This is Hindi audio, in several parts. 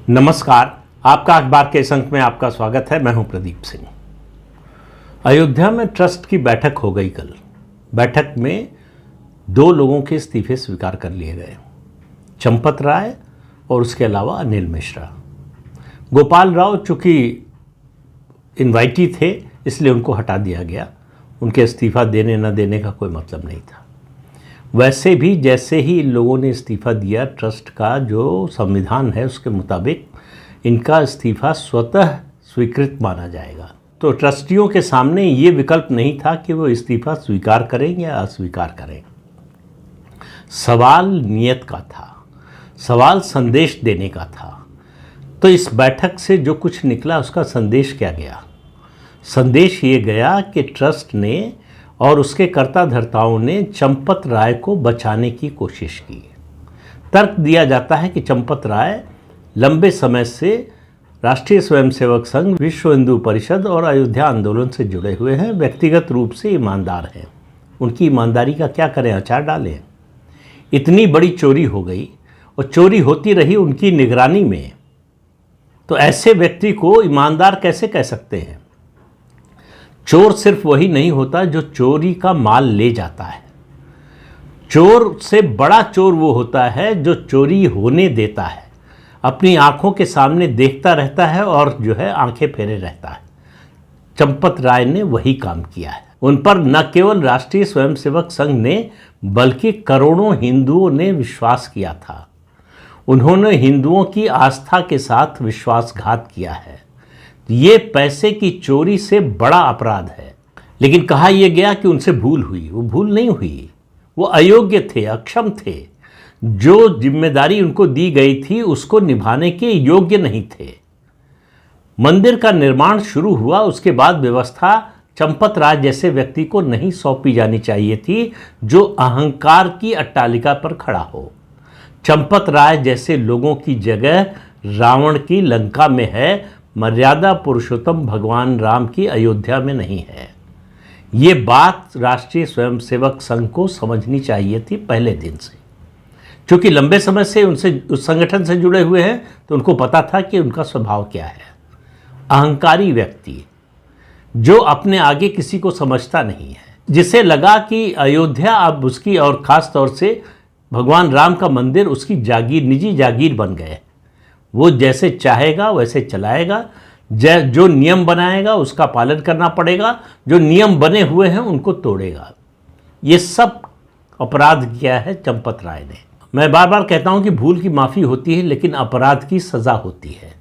नमस्कार, आपका अखबार के इस अंक में आपका स्वागत है। मैं हूं प्रदीप सिंह। अयोध्या में ट्रस्ट की बैठक हो गई कल। बैठक में 2 लोगों के इस्तीफे स्वीकार कर लिए गए, चंपत राय और उसके अलावा अनिल मिश्रा। गोपाल राव चूँकि इनवाइटी थे इसलिए उनको हटा दिया गया, उनके इस्तीफा देने न देने का कोई मतलब नहीं था। वैसे भी जैसे ही इन लोगों ने इस्तीफा दिया, ट्रस्ट का जो संविधान है उसके मुताबिक इनका इस्तीफा स्वतः स्वीकृत माना जाएगा। तो ट्रस्टियों के सामने ये विकल्प नहीं था कि वो इस्तीफा स्वीकार करें या अस्वीकार करें। सवाल नियत का था, सवाल संदेश देने का था। तो इस बैठक से जो कुछ निकला उसका संदेश क्या गया? संदेश ये गया कि ट्रस्ट ने और उसके कर्ता धर्ताओं ने चंपत राय को बचाने की कोशिश की। तर्क दिया जाता है कि चंपत राय लंबे समय से राष्ट्रीय स्वयंसेवक संघ, विश्व हिंदू परिषद और अयोध्या आंदोलन से जुड़े हुए हैं, व्यक्तिगत रूप से ईमानदार हैं। उनकी ईमानदारी का क्या करें, अचार डालें। इतनी बड़ी चोरी हो गई और चोरी होती रही उनकी निगरानी में, तो ऐसे व्यक्ति को ईमानदार कैसे कह सकते हैं? चोर सिर्फ वही नहीं होता जो चोरी का माल ले जाता है। चोर से बड़ा चोर वो होता है जो चोरी होने देता है, अपनी आंखों के सामने देखता रहता है और जो है आंखें फेरे रहता है। चंपत राय ने वही काम किया है। उन पर न केवल राष्ट्रीय स्वयंसेवक संघ ने बल्कि करोड़ों हिंदुओं ने विश्वास किया था। उन्होंने हिंदुओं की आस्था के साथ विश्वासघात किया है। ये पैसे की चोरी से बड़ा अपराध है। लेकिन कहा यह गया कि उनसे भूल हुई। वो भूल नहीं हुई, वो अयोग्य थे, अक्षम थे। जो जिम्मेदारी उनको दी गई थी उसको निभाने के योग्य नहीं थे। मंदिर का निर्माण शुरू हुआ, उसके बाद व्यवस्था चंपत राय जैसे व्यक्ति को नहीं सौंपी जानी चाहिए थी जो अहंकार की अट्टालिका पर खड़ा हो। चंपत राय जैसे लोगों की जगह रावण की लंका में है, मर्यादा पुरुषोत्तम भगवान राम की अयोध्या में नहीं है। ये बात राष्ट्रीय स्वयंसेवक संघ को समझनी चाहिए थी पहले दिन से। क्योंकि लंबे समय से उनसे उस संगठन से जुड़े हुए हैं तो उनको पता था कि उनका स्वभाव क्या है। अहंकारी व्यक्ति जो अपने आगे किसी को समझता नहीं है, जिसे लगा कि अयोध्या अब उसकी और ख़ास तौर से भगवान राम का मंदिर उसकी जागीर, निजी जागीर बन गए। वो जैसे चाहेगा वैसे चलाएगा, जो नियम बनाएगा उसका पालन करना पड़ेगा, जो नियम बने हुए हैं उनको तोड़ेगा। ये सब अपराध किया है चंपत राय ने। मैं बार बार कहता हूं कि भूल की माफ़ी होती है लेकिन अपराध की सज़ा होती है।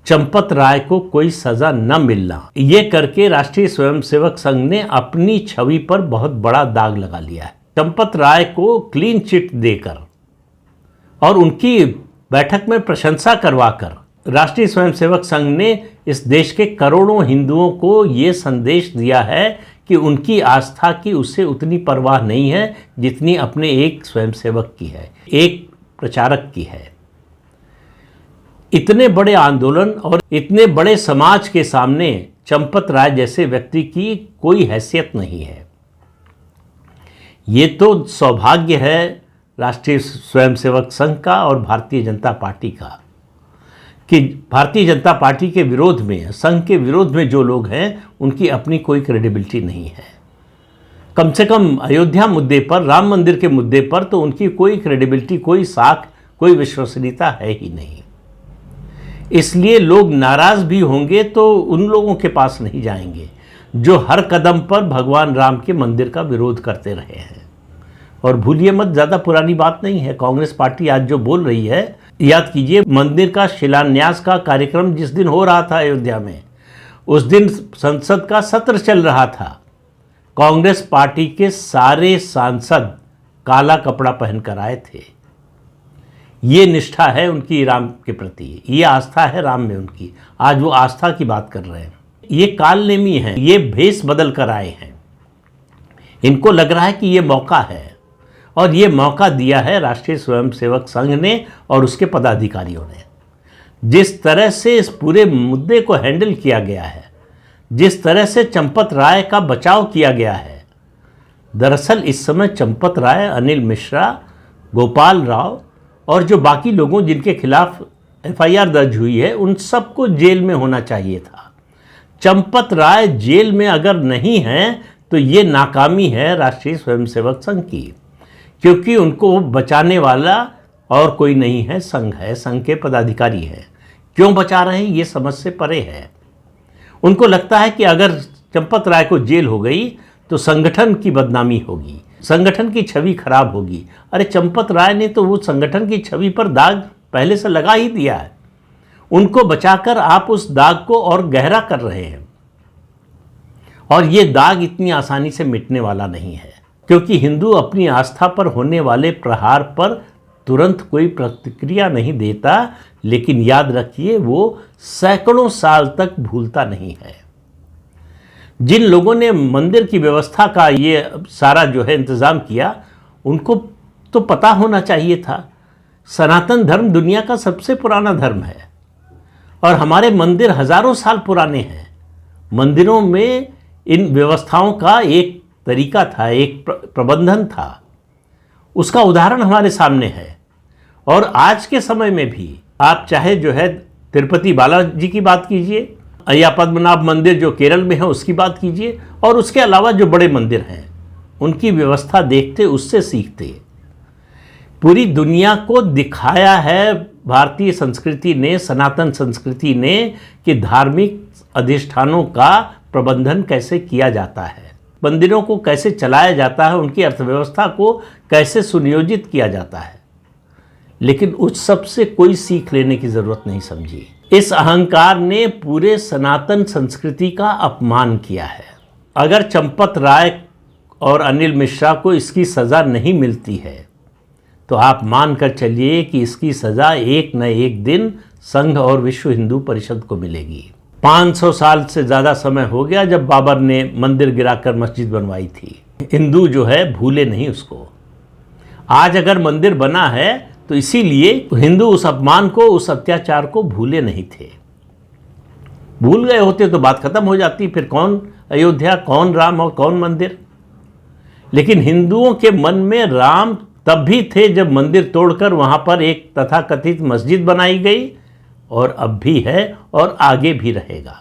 चंपत राय को कोई सज़ा न मिलना, ये करके राष्ट्रीय स्वयंसेवक संघ ने अपनी छवि पर बहुत बड़ा दाग लगा लिया है। चंपत राय को क्लीन चिट देकर और उनकी बैठक में प्रशंसा करवाकर राष्ट्रीय स्वयंसेवक संघ ने इस देश के करोड़ों हिंदुओं को ये संदेश दिया है कि उनकी आस्था की उससे उतनी परवाह नहीं है जितनी अपने एक स्वयंसेवक की है, एक प्रचारक की है। इतने बड़े आंदोलन और इतने बड़े समाज के सामने चंपत राय जैसे व्यक्ति की कोई हैसियत नहीं है। ये तो सौभाग्य है राष्ट्रीय स्वयंसेवक संघ का और भारतीय जनता पार्टी का कि भारतीय जनता पार्टी के विरोध में, संघ के विरोध में जो लोग हैं उनकी अपनी कोई क्रेडिबिलिटी नहीं है। कम से कम अयोध्या मुद्दे पर, राम मंदिर के मुद्दे पर तो उनकी कोई क्रेडिबिलिटी, कोई साख, कोई विश्वसनीयता है ही नहीं। इसलिए लोग नाराज़ भी होंगे तो उन लोगों के पास नहीं जाएंगे जो हर कदम पर भगवान राम के मंदिर का विरोध करते रहे हैं। और भूलिए मत, ज़्यादा पुरानी बात नहीं है। कांग्रेस पार्टी आज जो बोल रही है, याद कीजिए मंदिर का शिलान्यास का कार्यक्रम जिस दिन हो रहा था अयोध्या में, उस दिन संसद का सत्र चल रहा था। कांग्रेस पार्टी के सारे सांसद काला कपड़ा पहनकर आए थे। ये निष्ठा है उनकी राम के प्रति, ये आस्था है राम में उनकी। आज वो आस्था की बात कर रहे हैं। ये कालनेमी हैं, ये भेष बदल कर आए हैं। इनको लग रहा है कि ये मौका है और ये मौका दिया है राष्ट्रीय स्वयंसेवक संघ ने और उसके पदाधिकारियों ने। जिस तरह से इस पूरे मुद्दे को हैंडल किया गया है, जिस तरह से चंपत राय का बचाव किया गया है, दरअसल इस समय चंपत राय, अनिल मिश्रा, गोपाल राव और जो बाकी लोगों जिनके खिलाफ FIR दर्ज हुई है उन सबको जेल में होना चाहिए था। चंपत राय जेल में अगर नहीं है तो ये नाकामी है राष्ट्रीय स्वयंसेवक संघ की, क्योंकि उनको बचाने वाला और कोई नहीं है, संघ है, संघ के पदाधिकारी हैं। क्यों बचा रहे हैं ये समझ से परे है। उनको लगता है कि अगर चंपत राय को जेल हो गई तो संगठन की बदनामी होगी, संगठन की छवि खराब होगी। अरे चंपत राय ने तो वो संगठन की छवि पर दाग पहले से लगा ही दिया है। उनको बचाकर आप उस दाग को और गहरा कर रहे हैं, और ये दाग इतनी आसानी से मिटने वाला नहीं है, क्योंकि हिंदू अपनी आस्था पर होने वाले प्रहार पर तुरंत कोई प्रतिक्रिया नहीं देता, लेकिन याद रखिए वो सैकड़ों साल तक भूलता नहीं है। जिन लोगों ने मंदिर की व्यवस्था का ये सारा जो है इंतज़ाम किया, उनको तो पता होना चाहिए था सनातन धर्म दुनिया का सबसे पुराना धर्म है और हमारे मंदिर हजारों साल पुराने हैं। मंदिरों में इन व्यवस्थाओं का एक तरीका था, एक प्रबंधन था, उसका उदाहरण हमारे सामने है। और आज के समय में भी आप चाहे जो है तिरुपति बालाजी की बात कीजिए या पद्मनाभ मंदिर जो केरल में है उसकी बात कीजिए, और उसके अलावा जो बड़े मंदिर हैं उनकी व्यवस्था देखते, उससे सीखते। पूरी दुनिया को दिखाया है भारतीय संस्कृति ने, सनातन संस्कृति ने, कि धार्मिक अधिष्ठानों का प्रबंधन कैसे किया जाता है, मंदिरों को कैसे चलाया जाता है, उनकी अर्थव्यवस्था को कैसे सुनियोजित किया जाता है। लेकिन उस सब से कोई सीख लेने की ज़रूरत नहीं समझी। इस अहंकार ने पूरे सनातन संस्कृति का अपमान किया है। अगर चंपत राय और अनिल मिश्रा को इसकी सज़ा नहीं मिलती है तो आप मान कर चलिए कि इसकी सज़ा एक न एक दिन संघ और विश्व हिंदू परिषद को मिलेगी। 500 साल से ज़्यादा समय हो गया जब बाबर ने मंदिर गिराकर मस्जिद बनवाई थी। हिंदू जो है भूले नहीं उसको। आज अगर मंदिर बना है तो इसीलिए हिंदू उस अपमान को, उस अत्याचार को भूले नहीं थे। भूल गए होते तो बात खत्म हो जाती, फिर कौन अयोध्या, कौन राम और कौन मंदिर। लेकिन हिंदुओं के मन में राम तब भी थे जब मंदिर तोड़कर वहां पर एक तथाकथित मस्जिद बनाई गई, और अब भी है और आगे भी रहेगा।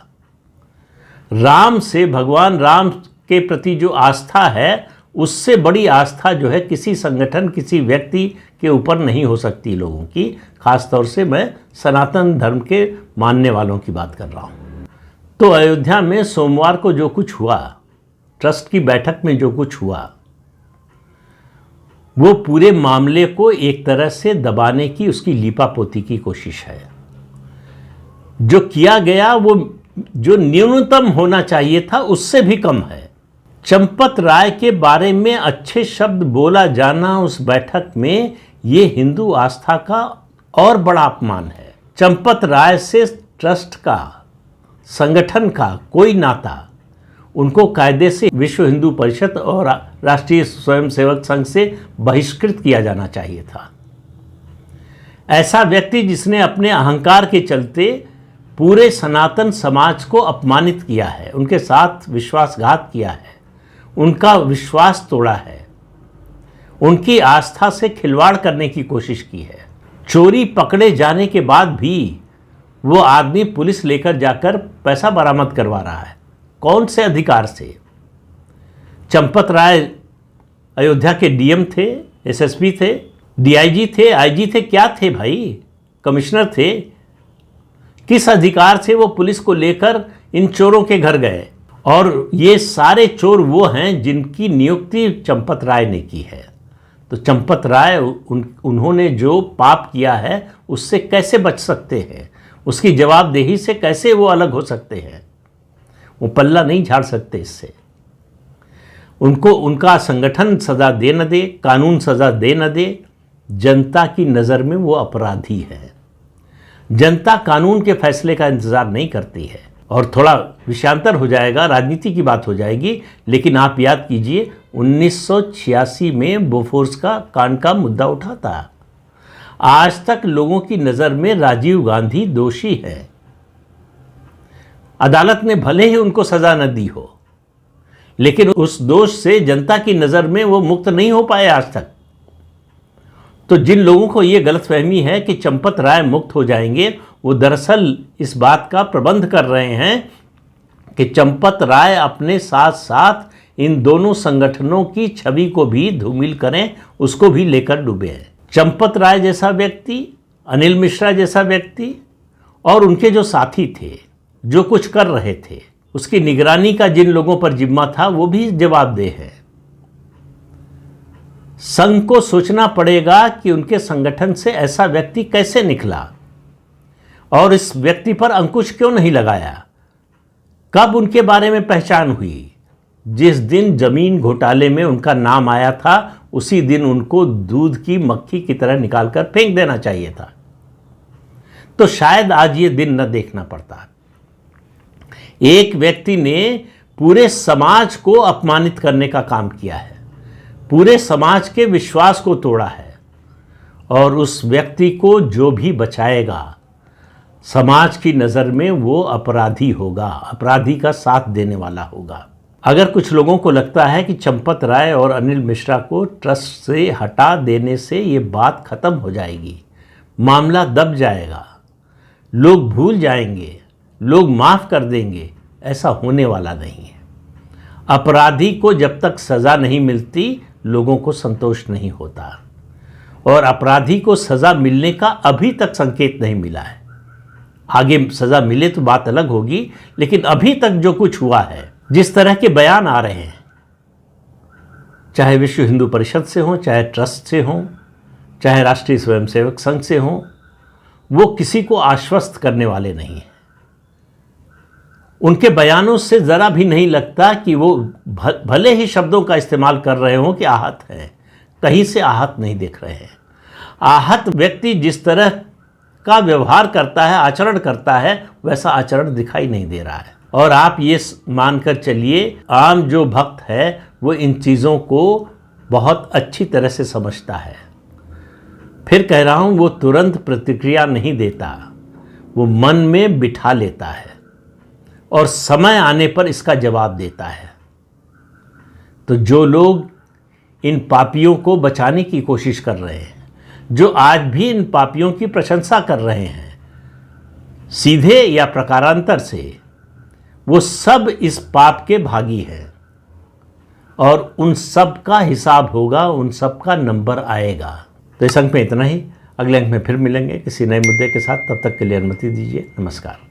राम से, भगवान राम के प्रति जो आस्था है, उससे बड़ी आस्था जो है किसी संगठन, किसी व्यक्ति के ऊपर नहीं हो सकती लोगों की। खासतौर से मैं सनातन धर्म के मानने वालों की बात कर रहा हूँ। तो अयोध्या में सोमवार को जो कुछ हुआ, ट्रस्ट की बैठक में जो कुछ हुआ, वो पूरे मामले को एक तरह से दबाने की, उसकी लीपापोती की कोशिश है। जो किया गया वो जो न्यूनतम होना चाहिए था उससे भी कम है। चंपत राय के बारे में अच्छे शब्द बोला जाना उस बैठक में, ये हिंदू आस्था का और बड़ा अपमान है। चंपत राय से ट्रस्ट का, संगठन का कोई नाता, उनको कायदे से विश्व हिंदू परिषद और राष्ट्रीय स्वयंसेवक संघ से बहिष्कृत किया जाना चाहिए था। ऐसा व्यक्ति जिसने अपने अहंकार के चलते पूरे सनातन समाज को अपमानित किया है, उनके साथ विश्वासघात किया है, उनका विश्वास तोड़ा है, उनकी आस्था से खिलवाड़ करने की कोशिश की है। चोरी पकड़े जाने के बाद भी वो आदमी पुलिस लेकर जाकर पैसा बरामद करवा रहा है। कौन से अधिकार से? चंपत राय अयोध्या के डीएम थे, एसएसपी थे, डीआईजी थे, आईजी थे, क्या थे भाई? कमिश्नर थे। किस अधिकार से वो पुलिस को लेकर इन चोरों के घर गए? और ये सारे चोर वो हैं जिनकी नियुक्ति चंपत राय ने की है। तो चंपत राय उन्होंने जो पाप किया है उससे कैसे बच सकते हैं? उसकी जवाबदेही से कैसे वो अलग हो सकते हैं? वो पल्ला नहीं झाड़ सकते इससे। उनको उनका संगठन सज़ा दे न दे, कानून सज़ा दे न दे, जनता की नज़र में वो अपराधी है। जनता कानून के फैसले का इंतज़ार नहीं करती है। और थोड़ा विषयांतर हो जाएगा, राजनीति की बात हो जाएगी, लेकिन आप याद कीजिए 1986 में बोफोर्स का कांड का मुद्दा उठा था। आज तक लोगों की नज़र में राजीव गांधी दोषी है। अदालत ने भले ही उनको सज़ा न दी हो, लेकिन उस दोष से जनता की नज़र में वो मुक्त नहीं हो पाए आज तक। तो जिन लोगों को ये गलतफहमी है कि चंपत राय मुक्त हो जाएंगे, वो दरअसल इस बात का प्रबंध कर रहे हैं कि चंपत राय अपने साथ साथ इन दोनों संगठनों की छवि को भी धूमिल करें, उसको भी लेकर डूबे हैं। चंपत राय जैसा व्यक्ति, अनिल मिश्रा जैसा व्यक्ति और उनके जो साथी थे, जो कुछ कर रहे थे, उसकी निगरानी का जिन लोगों पर जिम्मा था, वो भी जवाबदेह है। संघ को सोचना पड़ेगा कि उनके संगठन से ऐसा व्यक्ति कैसे निकला और इस व्यक्ति पर अंकुश क्यों नहीं लगाया। कब उनके बारे में पहचान हुई? जिस दिन जमीन घोटाले में उनका नाम आया था, उसी दिन उनको दूध की मक्खी की तरह निकालकर फेंक देना चाहिए था। तो शायद आज ये दिन न देखना पड़ता। एक व्यक्ति ने पूरे समाज को अपमानित करने का काम किया है, पूरे समाज के विश्वास को तोड़ा है, और उस व्यक्ति को जो भी बचाएगा समाज की नज़र में वो अपराधी होगा, अपराधी का साथ देने वाला होगा। अगर कुछ लोगों को लगता है कि चंपत राय और अनिल मिश्रा को ट्रस्ट से हटा देने से ये बात खत्म हो जाएगी, मामला दब जाएगा, लोग भूल जाएंगे, लोग माफ़ कर देंगे, ऐसा होने वाला नहीं है। अपराधी को जब तक सज़ा नहीं मिलती, लोगों को संतोष नहीं होता, और अपराधी को सज़ा मिलने का अभी तक संकेत नहीं मिला है। आगे सज़ा मिले तो बात अलग होगी, लेकिन अभी तक जो कुछ हुआ है, जिस तरह के बयान आ रहे हैं, चाहे विश्व हिंदू परिषद से हों, चाहे ट्रस्ट से हों, चाहे राष्ट्रीय स्वयंसेवक संघ से हों, वो किसी को आश्वस्त करने वाले नहीं हैं। उनके बयानों से ज़रा भी नहीं लगता कि वो भले ही शब्दों का इस्तेमाल कर रहे हों कि आहत हैं, कहीं से आहत नहीं दिख रहे हैं। आहत व्यक्ति जिस तरह का व्यवहार करता है, आचरण करता है, वैसा आचरण दिखाई नहीं दे रहा है। और आप ये मानकर चलिए, आम जो भक्त है वो इन चीज़ों को बहुत अच्छी तरह से समझता है। फिर कह रहा हूँ, वो तुरंत प्रतिक्रिया नहीं देता, वो मन में बिठा लेता है और समय आने पर इसका जवाब देता है। तो जो लोग इन पापियों को बचाने की कोशिश कर रहे हैं, जो आज भी इन पापियों की प्रशंसा कर रहे हैं, सीधे या प्रकारांतर से, वो सब इस पाप के भागी हैं, और उन सब का हिसाब होगा, उन सब का नंबर आएगा। तो इस अंक में इतना ही। अगले अंक में फिर मिलेंगे किसी नए मुद्दे के साथ। तब तक के लिए अनुमति दीजिए। नमस्कार।